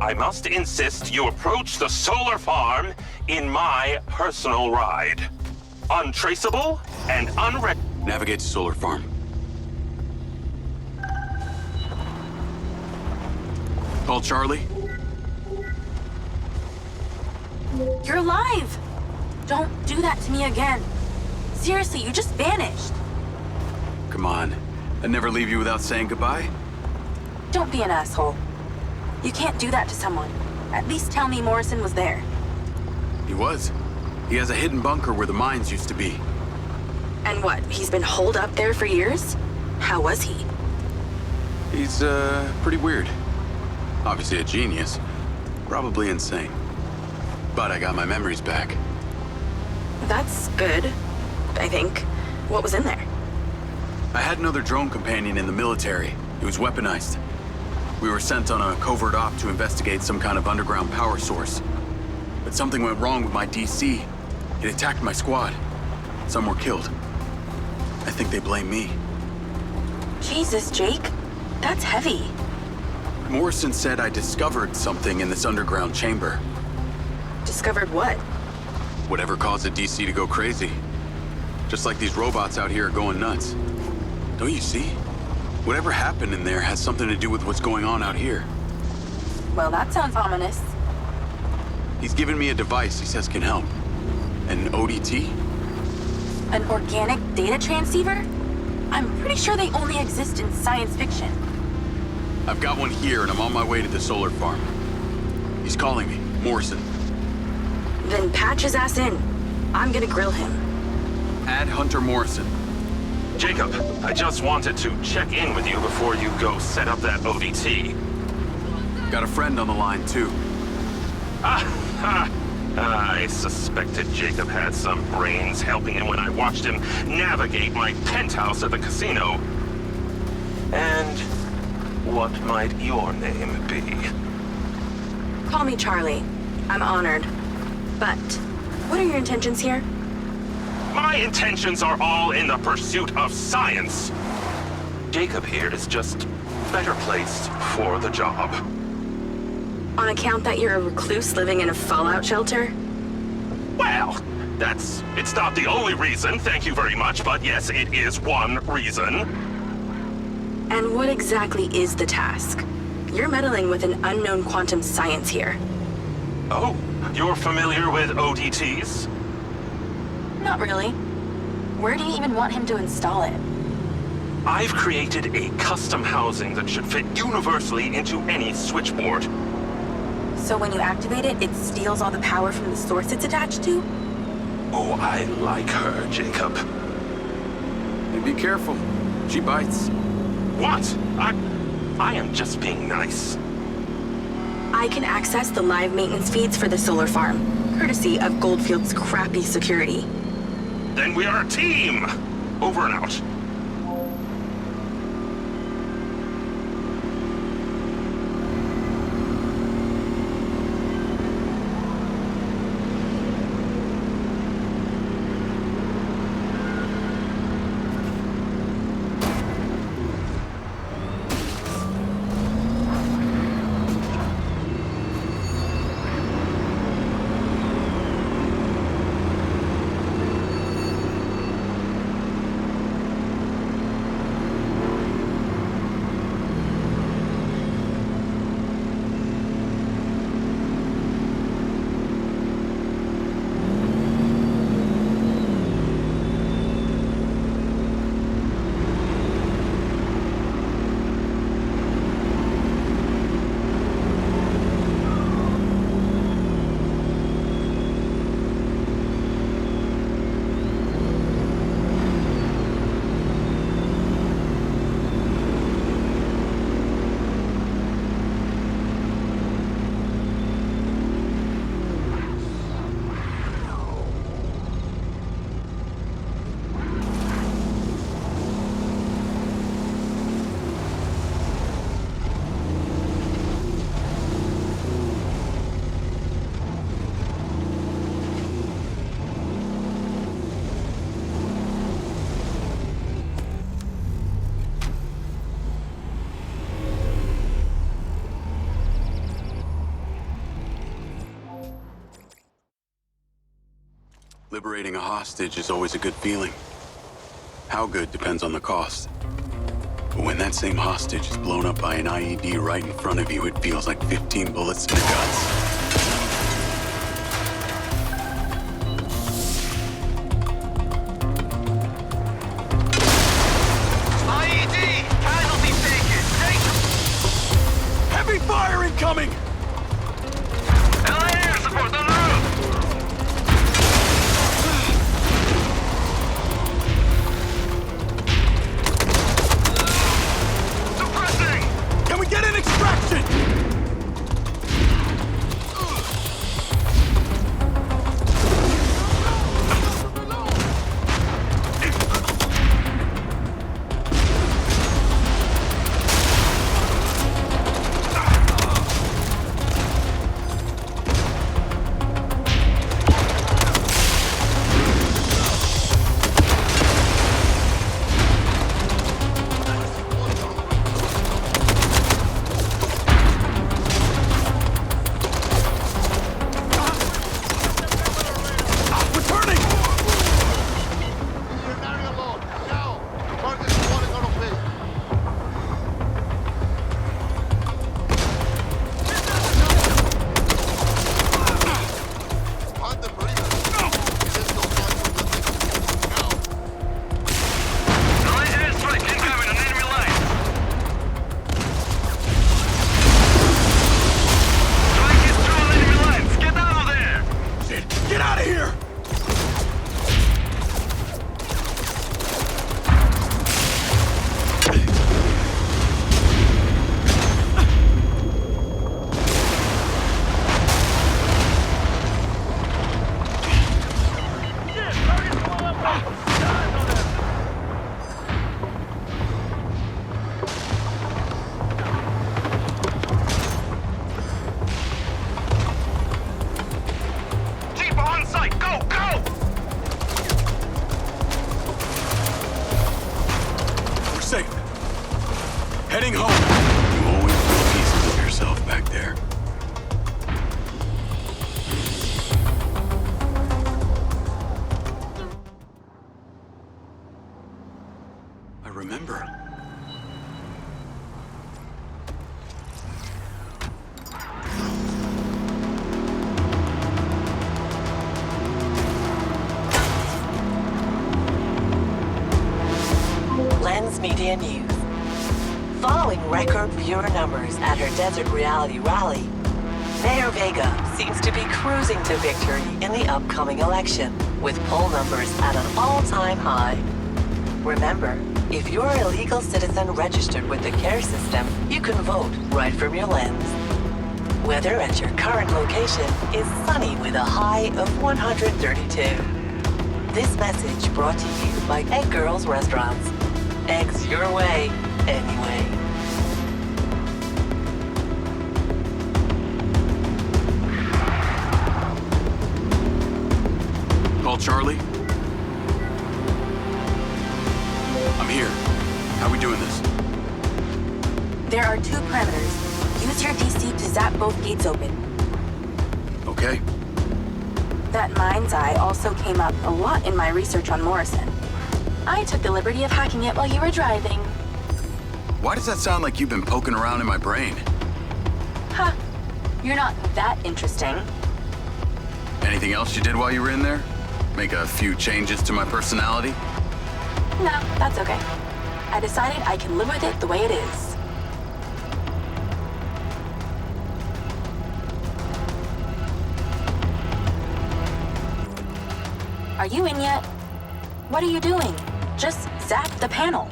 I must insist you approach the solar farm in my personal ride. Untraceable and Navigate to solar farm. Call Charlie. You're alive! Don't do that to me again. Seriously, you just vanished. Come on. I'd never leave you without saying goodbye. Don't be an asshole. You can't do that to someone. At least tell me Morrison was there. He was. He has a hidden bunker where the mines used to be. And what, he's been holed up there for years? How was he? He's, pretty weird. Obviously a genius. Probably insane. But I got my memories back. That's good, I think. What was in there? I had another drone companion in the military. He was weaponized. We were sent on a covert op to investigate some kind of underground power source. But something went wrong with my DC. It attacked my squad. Some were killed. I think they blame me. Jesus, Jake. That's heavy. Morrison said I discovered something in this underground chamber. Discovered what? Whatever caused the DC to go crazy. Just like these robots out here are going nuts. Don't you see? Whatever happened in there has something to do with what's going on out here. Well, that sounds ominous. He's given me a device he says can help. An ODT? An organic data transceiver? I'm pretty sure they only exist in science fiction. I've got one here and I'm on my way to the solar farm. He's calling me, Morrison. Then patch his ass in. I'm gonna grill him. Add Hunter Morrison. Jacob, I just wanted to check in with you before you go set up that ODT. Got a friend on the line, too. I suspected Jacob had some brains helping him when I watched him navigate my penthouse at the casino. And what might your name be? Call me Charlie. I'm honored. But, what are your intentions here? My intentions are all in the pursuit of science. Jacob here is just better placed for the job. On account that you're a recluse living in a fallout shelter? Well, it's not the only reason, thank you very much, but yes, it is one reason. And what exactly is the task? You're meddling with an unknown quantum science here. Oh, you're familiar with ODTs? Not really. Where do you even want him to install it? I've created a custom housing that should fit universally into any switchboard. So when you activate it, it steals all the power from the source it's attached to? Oh, I like her, Jacob. And be careful. She bites. What? I am just being nice. I can access the live maintenance feeds for the solar farm, courtesy of Goldfield's crappy security. Then we are a team! Over and out. Liberating a hostage is always a good feeling. How good depends on the cost. But when that same hostage is blown up by an IED right in front of you, it feels like 15 bullets in the guts. Fire incoming! LA support on the roof! Suppressing! Can we get an extraction? Heading home. You always put pieces of yourself back there. I remember. Lens Media News. Following record viewer numbers at her Desert Reality rally, Mayor Vega seems to be cruising to victory in the upcoming election, with poll numbers at an all-time high. Remember, if you're a legal citizen registered with the CARE system, you can vote right from your lens. Weather at your current location is sunny with a high of 132. This message brought to you by Egg Girls Restaurants. Eggs your way, anyway. Call Charlie? I'm here. How we doing this? There are 2 parameters. Use your DC to zap both gates open. Okay. That MindsEye also came up a lot in my research on Morrison. I took the liberty of hacking it while you were driving. Why does that sound like you've been poking around in my brain? Huh. You're not that interesting. Anything else you did while you were in there? Make a few changes to my personality? No, that's okay. I decided I can live with it the way it is. Are you in yet? What are you doing? Just zap the panel.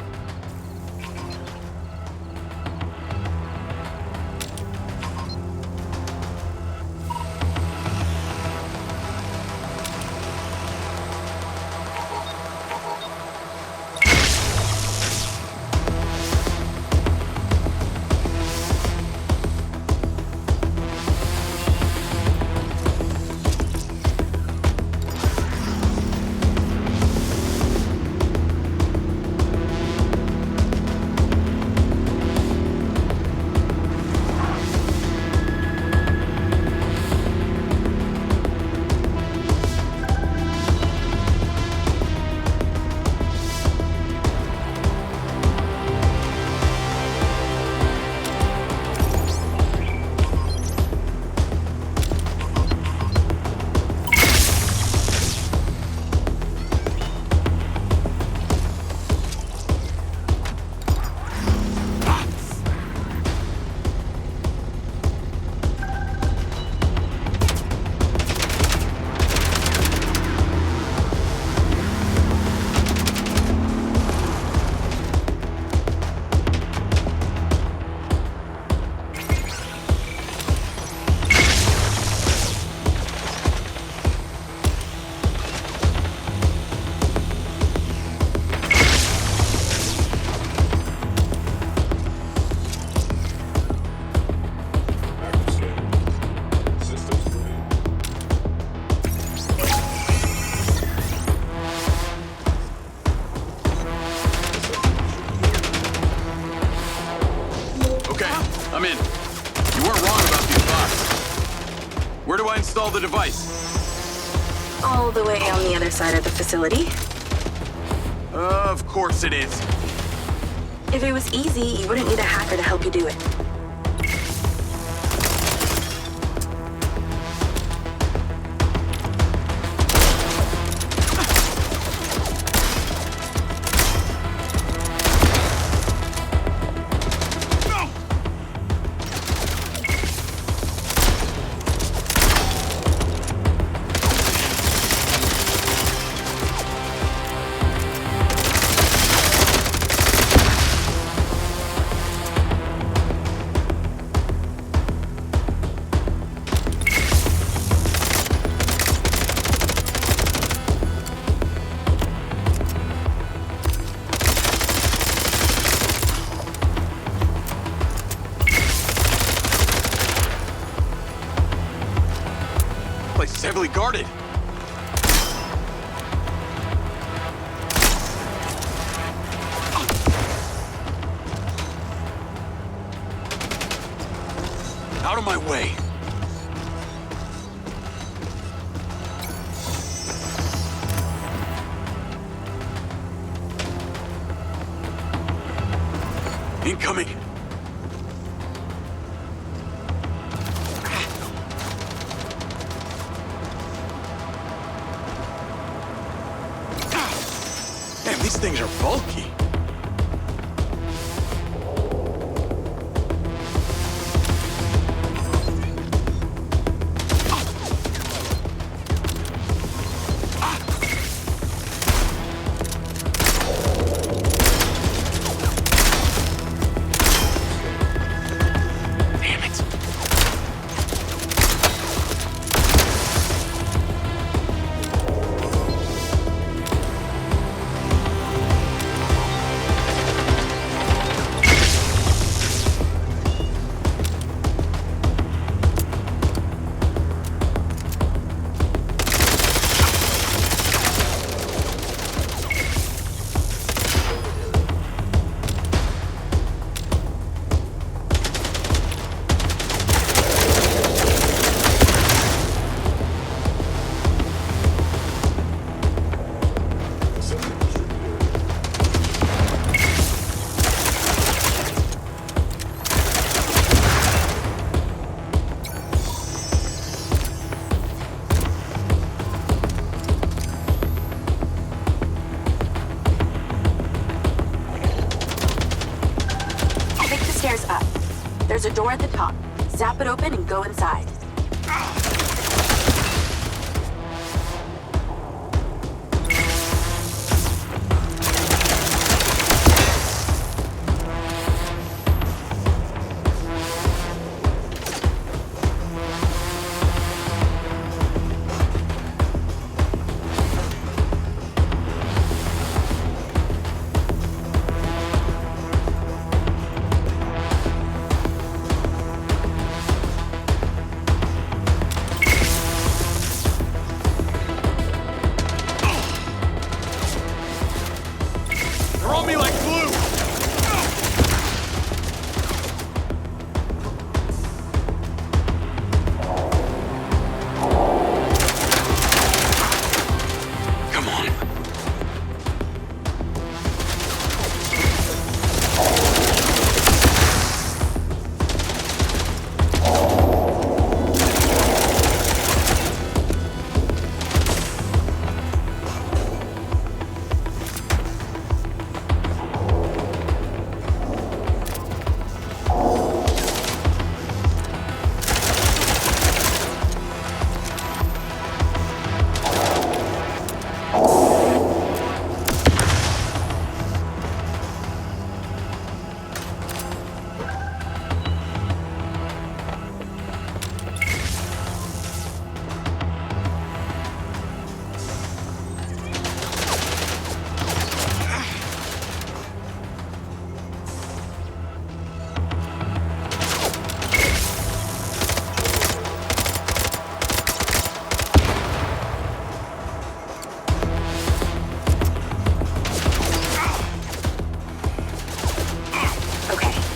device? All the way on the other side of the facility. Of course it is. If it was easy, you wouldn't need a hacker to help you do it. Heavily guarded. Out of my way. Incoming. These things are bulky. Damn it. There's a door at the top. Zap it open and go inside.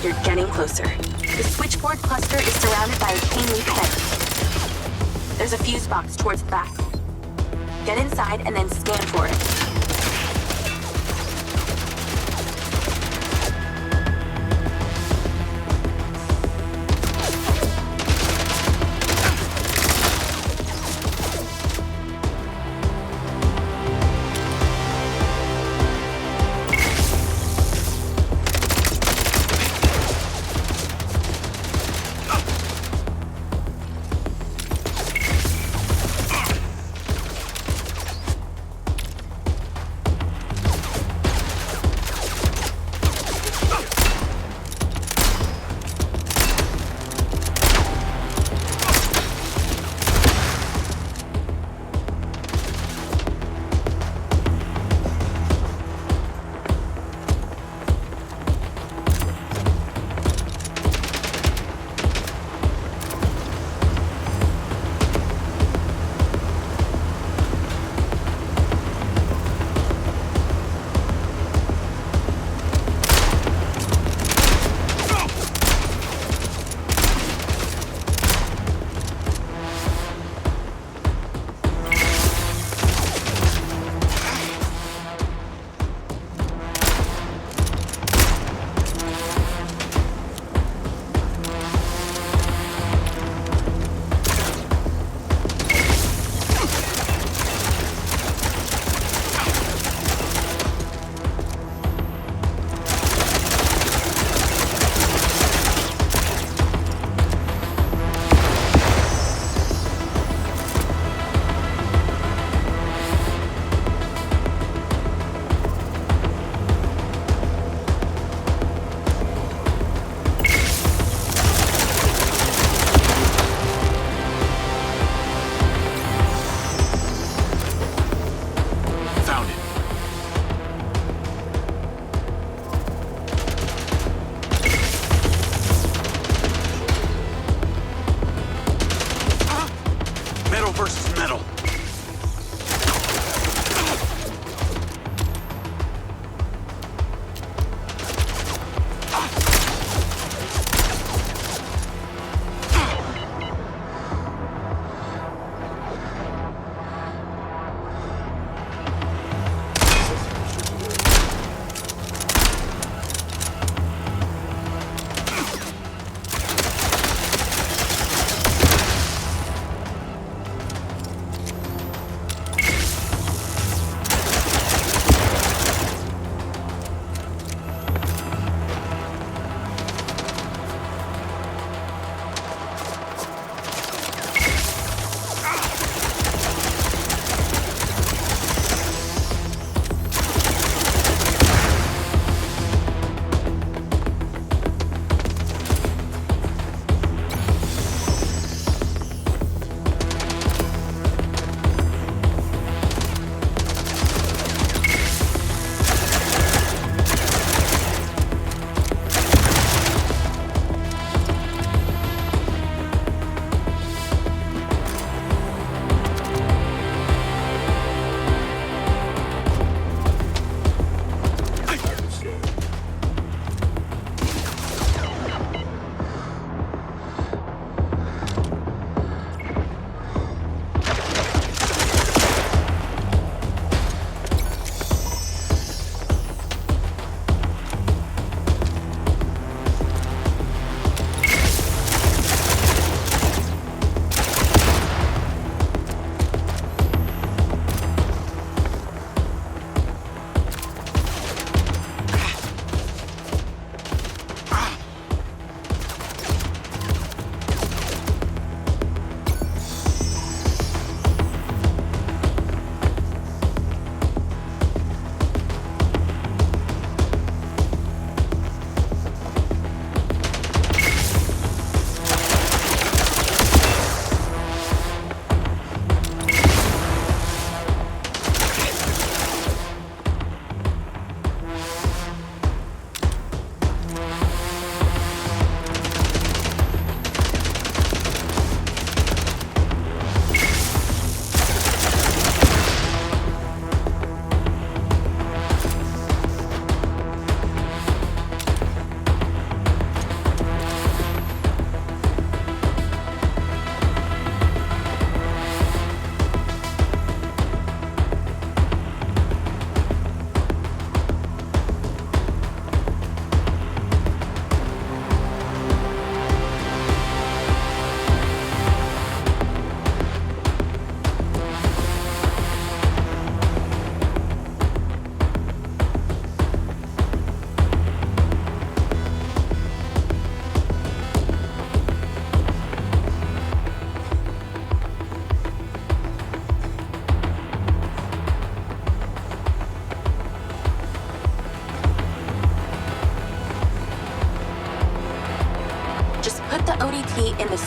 You're getting closer. The switchboard cluster is surrounded by a chain link fence. There's a fuse box towards the back. Get inside and then scan for it.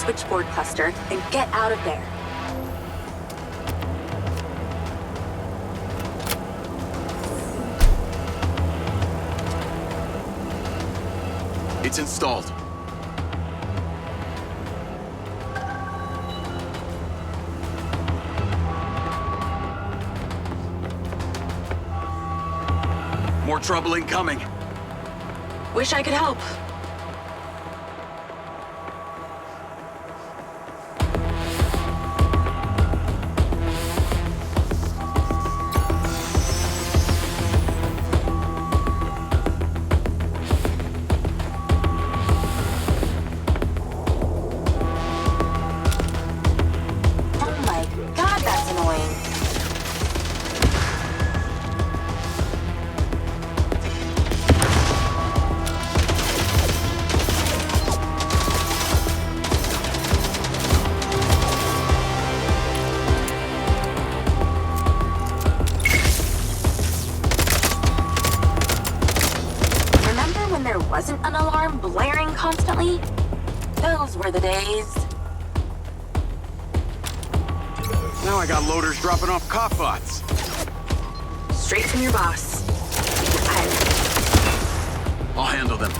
switchboard cluster and get out of there. It's installed. More trouble incoming. Wish I could help. Wasn't an alarm blaring constantly? Those were the days. Now I got loaders dropping off cop bots. Straight from your boss. I'll handle them.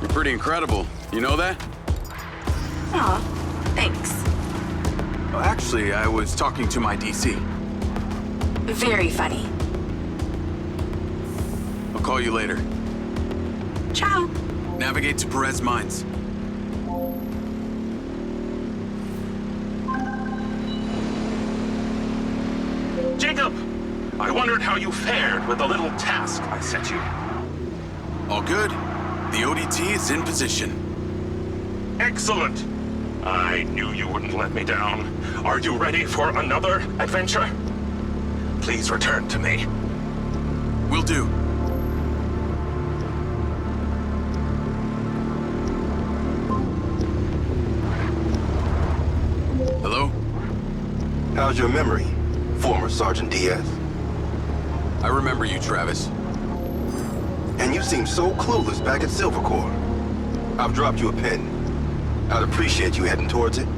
You're pretty incredible. You know that? Aw, thanks. Well, actually, I was talking to my DC. Very funny. I'll call you later. Ciao. Navigate to Perez Mines. Jacob! I wondered how you fared with the little task I set you. All good. The ODT is in position. Excellent! I knew you wouldn't let me down. Are you ready for another adventure? Please return to me. Will do. Hello? How's your memory, former Sergeant Diaz? I remember you, Travis. And you seem so clueless back at Silvercore. I've dropped you a pin. I'd appreciate you heading towards it.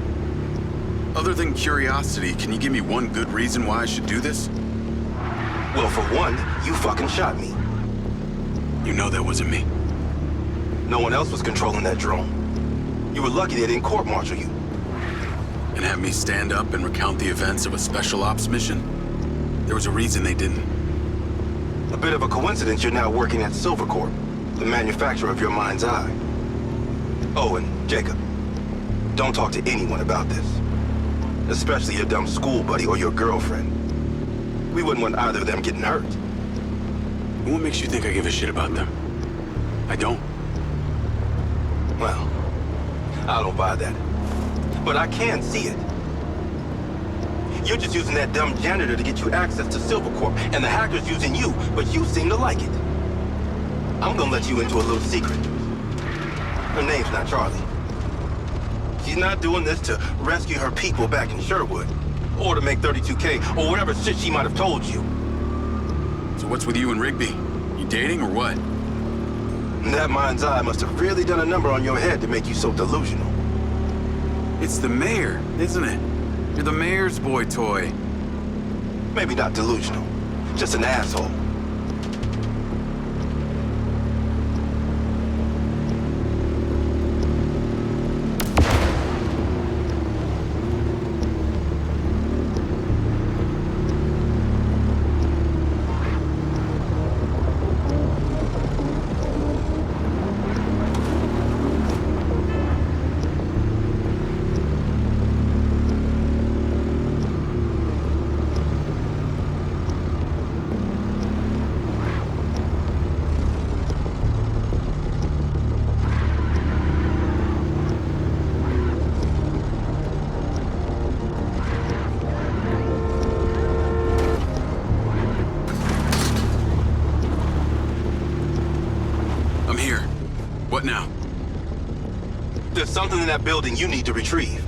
Other than curiosity, can you give me one good reason why I should do this? Well, for one, you fucking shot me. You know that wasn't me. No one else was controlling that drone. You were lucky they didn't court-martial you. And have me stand up and recount the events of a special ops mission? There was a reason they didn't. A bit of a coincidence you're now working at Silvercorp, the manufacturer of your MindsEye. Oh, and Jacob, don't talk to anyone about this. Especially your dumb school buddy or your girlfriend. We wouldn't want either of them getting hurt. What makes you think I give a shit about them? I don't. Well, I don't buy that. But I can see it. You're just using that dumb janitor to get you access to Silvercorp, and the hacker's using you, but you seem to like it. I'm gonna let you into a little secret. Her name's not Charlie. She's not doing this to rescue her people back in Sherwood, or to make 32K, or whatever shit she might have told you. So what's with you and Rigby? You dating or what? That MindsEye must have really done a number on your head to make you so delusional. It's the mayor, isn't it? You're the mayor's boy toy. Maybe not delusional, just an asshole. What now? There's something in that building you need to retrieve.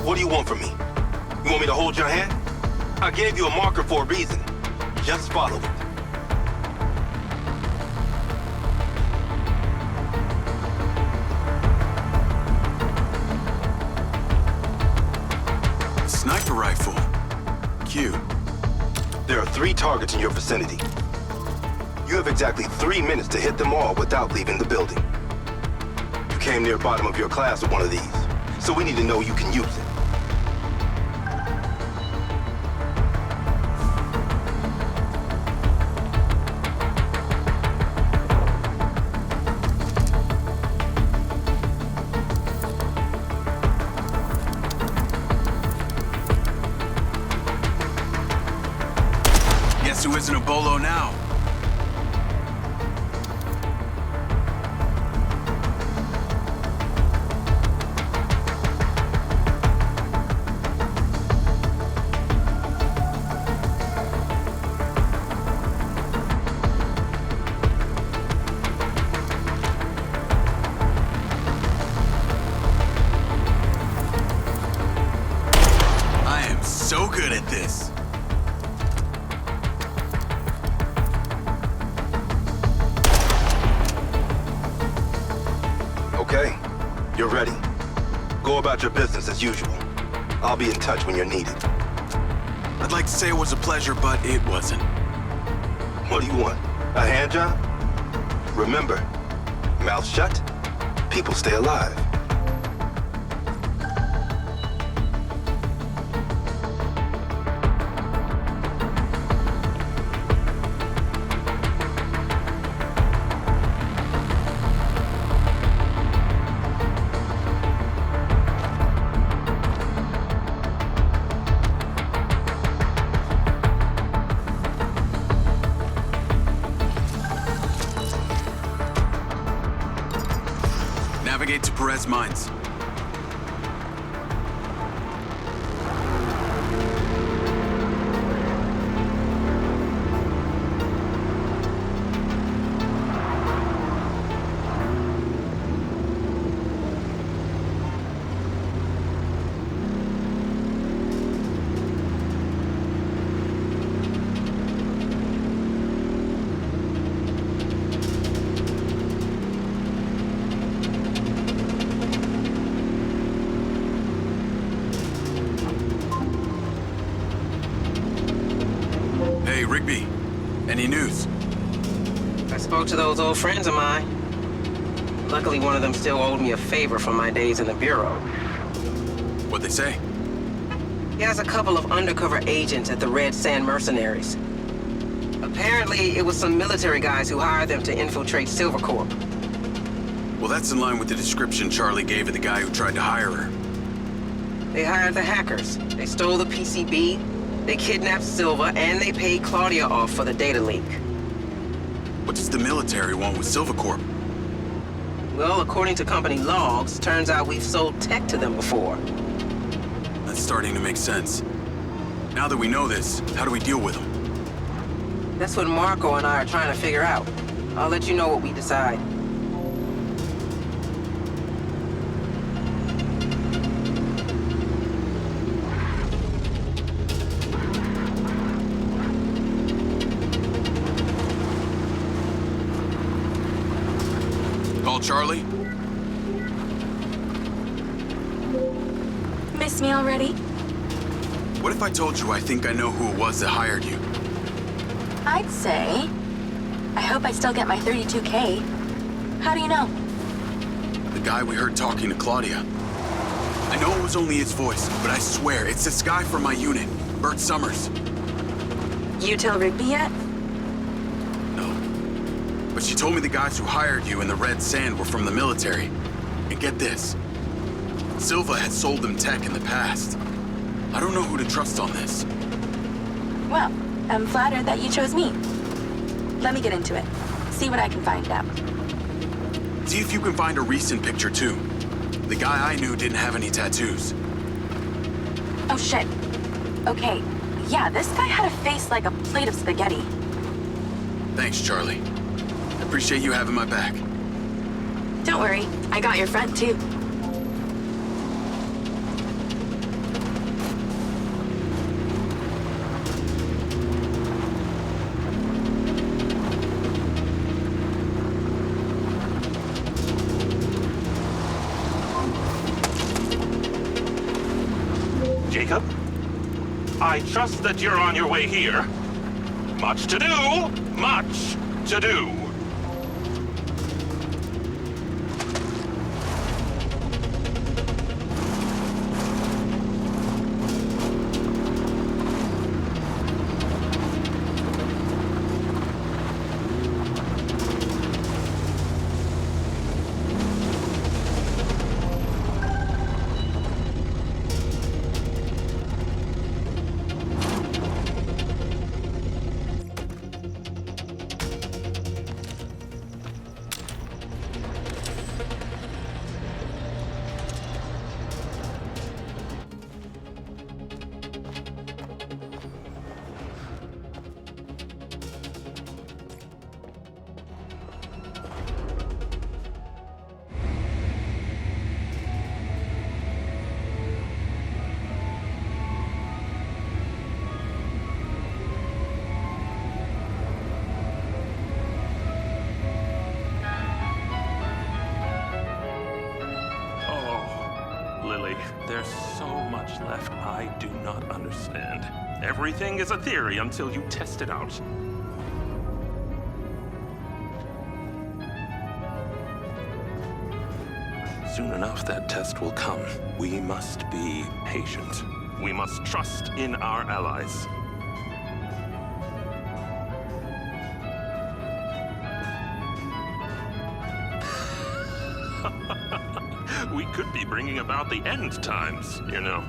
What do you want from me? You want me to hold your hand? I gave you a marker for a reason. Just follow it. Sniper rifle. Cute. There are 3 targets in your vicinity. You have exactly 3 minutes to hit them all without leaving the building. You came near bottom of your class with one of these, so we need to know you can use it. Guess who isn't a bolo now? I am so good at this. Okay, you're ready. Go about your business as usual. I'll be in touch when you're needed. I'd like to say it was a pleasure, but it wasn't. What do you want? A hand job? Remember, mouth shut, people stay alive. Navigate to Perez Mines. Hey, Rigby. Any news? I spoke to those old friends of mine. Luckily, one of them still owed me a favor from my days in the Bureau. What'd they say? He has a couple of undercover agents at the Red Sand Mercenaries. Apparently, it was some military guys who hired them to infiltrate Silvercorp. Well, that's in line with the description Charlie gave of the guy who tried to hire her. They hired the hackers. They stole the PCB, they kidnapped Silva, and they paid Claudia off for the data leak. What does the military want with Silvercorp? Well, according to company logs, turns out we've sold tech to them before. That's starting to make sense. Now that we know this, how do we deal with them? That's what Marco and I are trying to figure out. I'll let you know what we decide. Call Charlie? Miss me already? What if I told you I think I know who it was that hired you? I'd say... I hope I still get my 32K. How do you know? The guy we heard talking to Claudia. I know it was only his voice, but I swear it's this guy from my unit, Bert Summers. You tell Rigby yet? No. But she told me the guys who hired you in the Red Sand were from the military. And get this. Silva had sold them tech in the past. I don't know who to trust on this. Well, I'm flattered that you chose me. Let me get into it. See what I can find out. See if you can find a recent picture, too. The guy I knew didn't have any tattoos. Oh, shit. Okay. Yeah, this guy had a face like a plate of spaghetti. Thanks, Charlie. I appreciate you having my back. Don't worry. I got your front, too. Jacob? I trust that you're on your way here. Much to do! Much to do! There's so much left I do not understand. Everything is a theory until you test it out. Soon enough, that test will come. We must be patient. We must trust in our allies. We could be bringing about the end times, you know.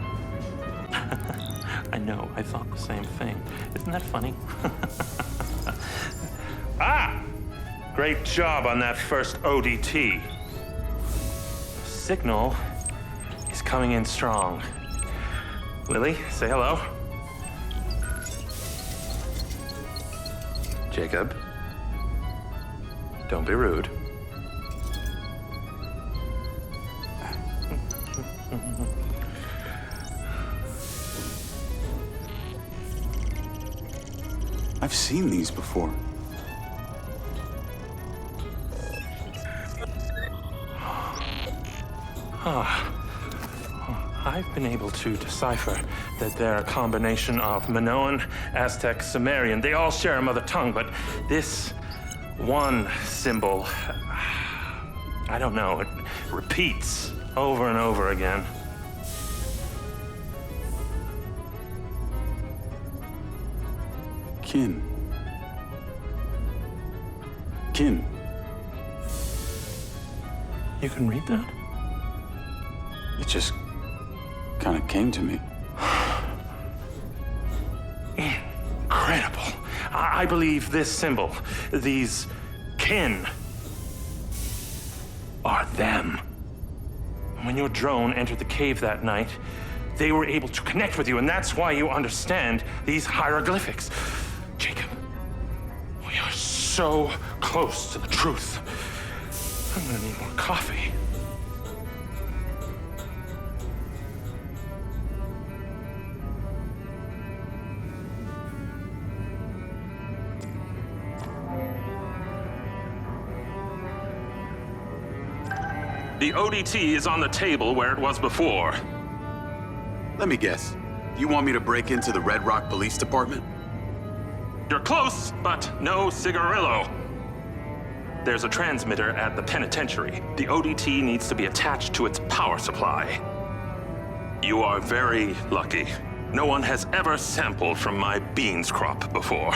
I know, I thought the same thing. Isn't that funny? Ah! Great job on that first ODT. Signal is coming in strong. Lily, say hello. Jacob, don't be rude. I've seen these before. I've been able to decipher that they're a combination of Minoan, Aztec, Sumerian. They all share a mother tongue, but this one symbol, I don't know, it repeats over and over again. Kin. Kin. You can read that? It just kind of came to me. Incredible. I believe this symbol, these kin, are them. When your drone entered the cave that night, they were able to connect with you, and that's why you understand these hieroglyphics. Jacob, we are so close to the truth. I'm gonna need more coffee. The ODT is on the table where it was before. Let me guess. You want me to break into the Red Rock Police Department? You're close, but no cigarillo. There's a transmitter at the penitentiary. The ODT needs to be attached to its power supply. You are very lucky. No one has ever sampled from my beans crop before.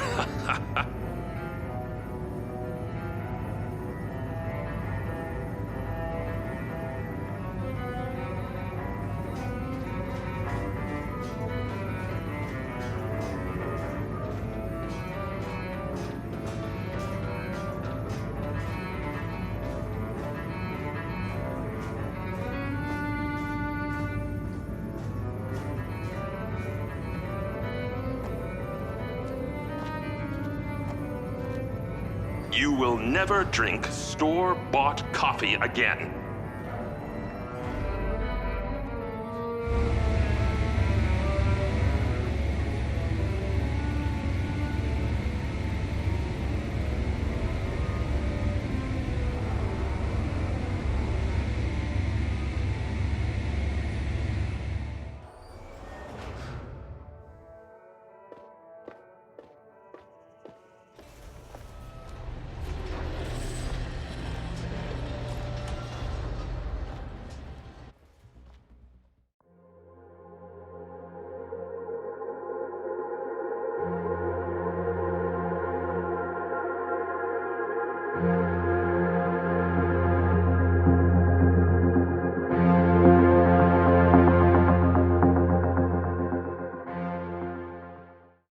You will never drink store-bought coffee again.